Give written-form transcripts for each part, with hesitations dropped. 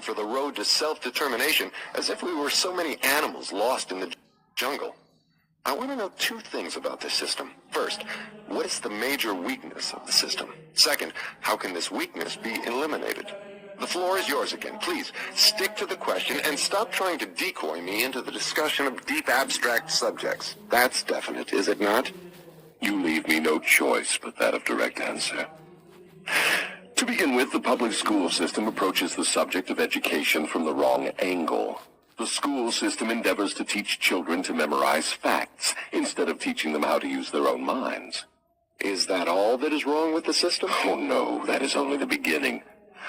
for the road to self-determination as if we were so many animals lost in the jungle. I want to know two things about this system. First, what is the major weakness of the system? Second, how can this weakness be eliminated? The floor is yours again. Please, stick to the question and stop trying to decoy me into the discussion of deep abstract subjects. That's definite, is it not? You leave me no choice but that of direct answer. To begin with, the public school system approaches the subject of education from the wrong angle. The school system endeavors to teach children to memorize facts instead of teaching them how to use their own minds. Is that all that is wrong with the system? Oh no, that is only the beginning.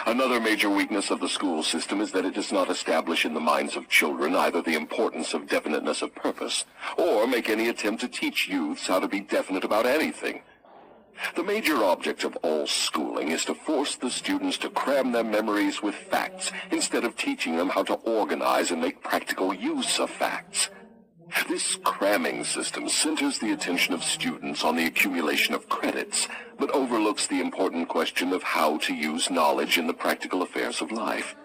Another major weakness of the school system is that it does not establish in the minds of children either the importance of definiteness of purpose, or make any attempt to teach youths how to be definite about anything. The major object of all schooling is to force the students to cram their memories with facts instead of teaching them how to organize and make practical use of facts. This cramming system centers the attention of students on the accumulation of credits, but overlooks the important question of how to use knowledge in the practical affairs of life.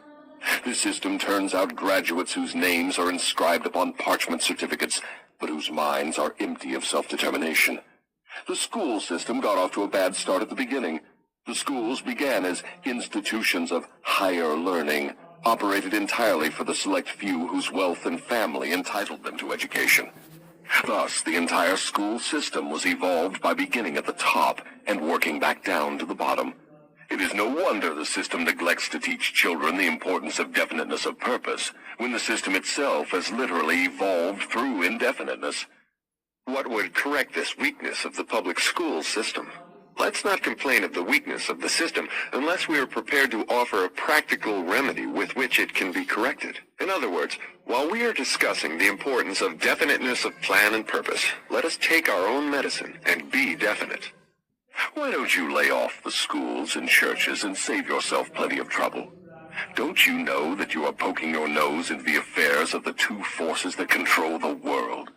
This system turns out graduates whose names are inscribed upon parchment certificates, but whose minds are empty of self-determination. The school system got off to a bad start at the beginning. The schools began as institutions of higher learning, operated entirely for the select few whose wealth and family entitled them to education. Thus, the entire school system was evolved by beginning at the top and working back down to the bottom. It is no wonder the system neglects to teach children the importance of definiteness of purpose, when the system itself has literally evolved through indefiniteness. What would correct this weakness of the public school system? Let's not complain of the weakness of the system unless we are prepared to offer a practical remedy with which it can be corrected. In other words, while we are discussing the importance of definiteness of plan and purpose, let us take our own medicine and be definite. Why don't you lay off the schools and churches and save yourself plenty of trouble? Don't you know that you are poking your nose into the affairs of the two forces that control the world?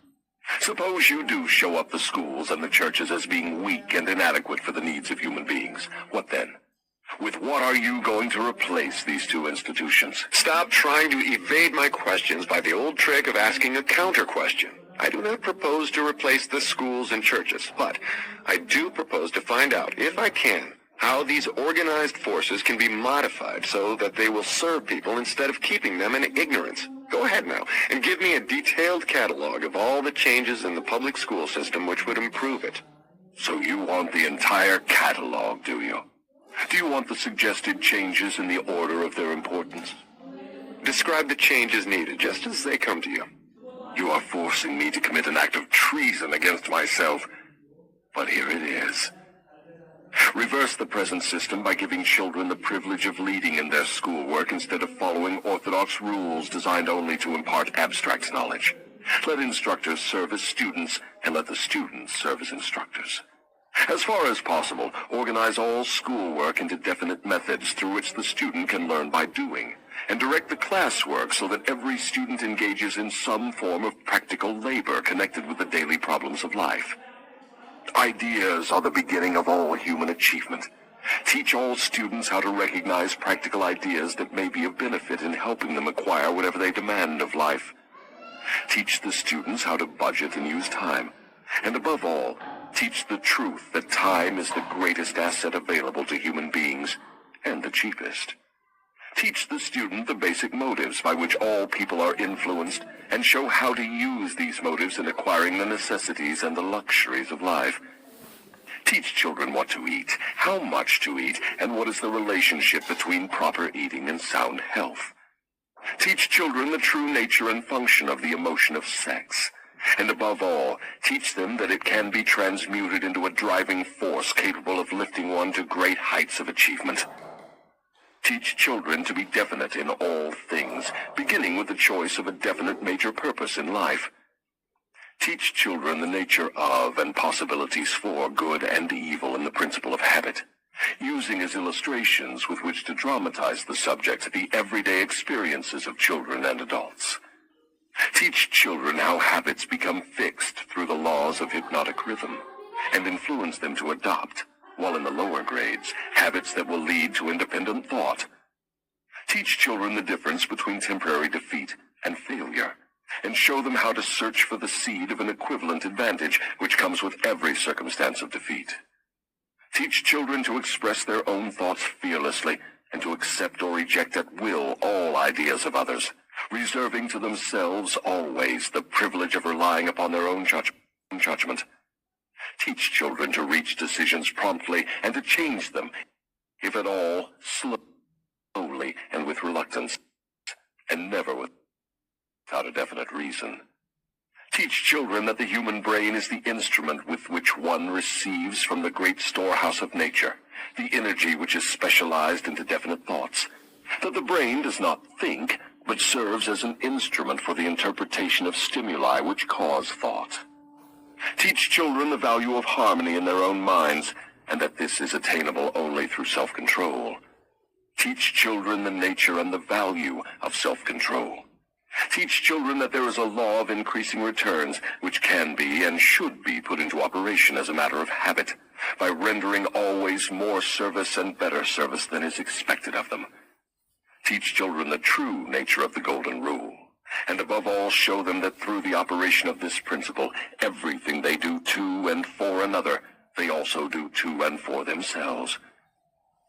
Suppose you do show up the schools and the churches as being weak and inadequate for the needs of human beings. What then? With what are you going to replace these two institutions? Stop trying to evade my questions by the old trick of asking a counter-question. I do not propose to replace the schools and churches, but I do propose to find out, if I can, how these organized forces can be modified so that they will serve people instead of keeping them in ignorance. Go ahead now and give me a detailed catalog of all the changes in the public school system which would improve it. So you want the entire catalog, do you? Do you want the suggested changes in the order of their importance? Describe the changes needed just as they come to you. You are forcing me to commit an act of treason against myself. But here it is. Reverse the present system by giving children the privilege of leading in their schoolwork instead of following orthodox rules designed only to impart abstract knowledge. Let instructors serve as students, and let the students serve as instructors. As far as possible, organize all schoolwork into definite methods through which the student can learn by doing, and direct the classwork so that every student engages in some form of practical labor connected with the daily problems of life. Ideas are the beginning of all human achievement. Teach all students how to recognize practical ideas that may be of benefit in helping them acquire whatever they demand of life. Teach the students how to budget and use time. And above all, teach the truth that time is the greatest asset available to human beings, and the cheapest. Teach the student the basic motives by which all people are influenced, and show how to use these motives in acquiring the necessities and the luxuries of life. Teach children what to eat, how much to eat, and what is the relationship between proper eating and sound health. Teach children the true nature and function of the emotion of sex. And above all, teach them that it can be transmuted into a driving force capable of lifting one to great heights of achievement. Teach children to be definite in all things, beginning with the choice of a definite major purpose in life. Teach children the nature of and possibilities for good and evil in the principle of habit, using as illustrations with which to dramatize the subject the everyday experiences of children and adults. Teach children how habits become fixed through the laws of hypnotic rhythm, and influence them to adopt, while in the lower grades, habits that will lead to independent thought. Teach children the difference between temporary defeat and failure, and show them how to search for the seed of an equivalent advantage which comes with every circumstance of defeat. Teach children to express their own thoughts fearlessly and to accept or reject at will all ideas of others, reserving to themselves always the privilege of relying upon their own judgment. Teach children to reach decisions promptly and to change them, if at all, slowly and with reluctance, and never without a definite reason. Teach children that the human brain is the instrument with which one receives from the great storehouse of nature the energy which is specialized into definite thoughts, that the brain does not think, but serves as an instrument for the interpretation of stimuli which cause thought. Teach children the value of harmony in their own minds, and that this is attainable only through self-control. Teach children the nature and the value of self-control. Teach children that there is a law of increasing returns which can be and should be put into operation as a matter of habit, by rendering always more service and better service than is expected of them. Teach children the true nature of the Golden Rule, and above all show them that through the operation of this principle, everything they do to and for another, they also do to and for themselves.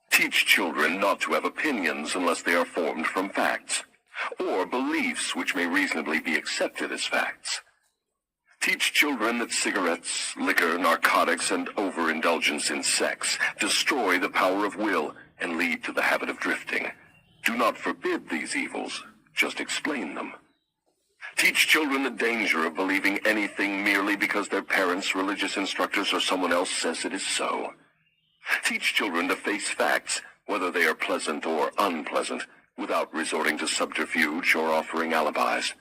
Teach children not to have opinions unless they are formed from facts, or beliefs which may reasonably be accepted as facts. Teach children that cigarettes, liquor, narcotics, and overindulgence in sex destroy the power of will and lead to the habit of drifting. Do not forbid these evils, just explain them. Teach children the danger of believing anything merely because their parents, religious instructors, or someone else says it is so. Teach children to face facts, whether they are pleasant or unpleasant, without resorting to subterfuge or offering alibis.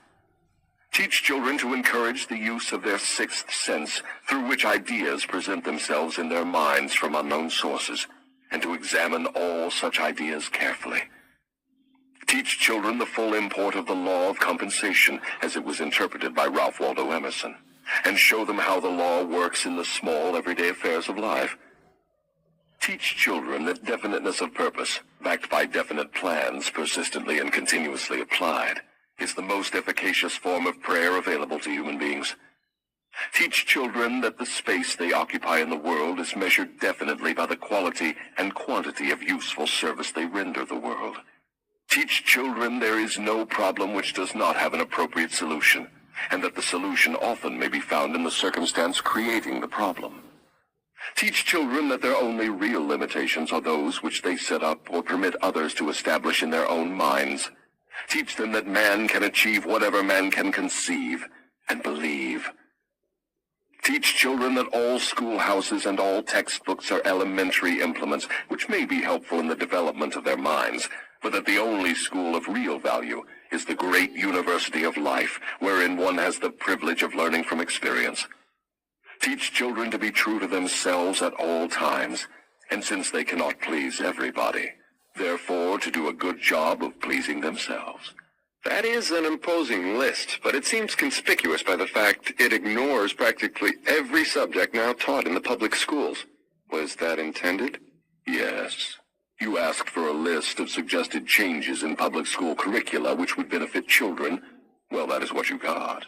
Teach children to encourage the use of their sixth sense, through which ideas present themselves in their minds from unknown sources, and to examine all such ideas carefully. Teach children the full import of the law of compensation as it was interpreted by Ralph Waldo Emerson, and show them how the law works in the small, everyday affairs of life. Teach children that definiteness of purpose, backed by definite plans, persistently and continuously applied, is the most efficacious form of prayer available to human beings. Teach children that the space they occupy in the world is measured definitely by the quality and quantity of useful service they render the world. Teach children there is no problem which does not have an appropriate solution, and that the solution often may be found in the circumstance creating the problem. Teach children that their only real limitations are those which they set up or permit others to establish in their own minds. Teach them that man can achieve whatever man can conceive and believe. Teach children that all schoolhouses and all textbooks are elementary implements which may be helpful in the development of their minds, but that the only school of real value is the great university of life, wherein one has the privilege of learning from experience. Teach children to be true to themselves at all times, and since they cannot please everybody, therefore to do a good job of pleasing themselves. That is an imposing list, but it seems conspicuous by the fact it ignores practically every subject now taught in the public schools. Was that intended? Yes. You asked for a list of suggested changes in public school curricula which would benefit children. Well, that is what you got.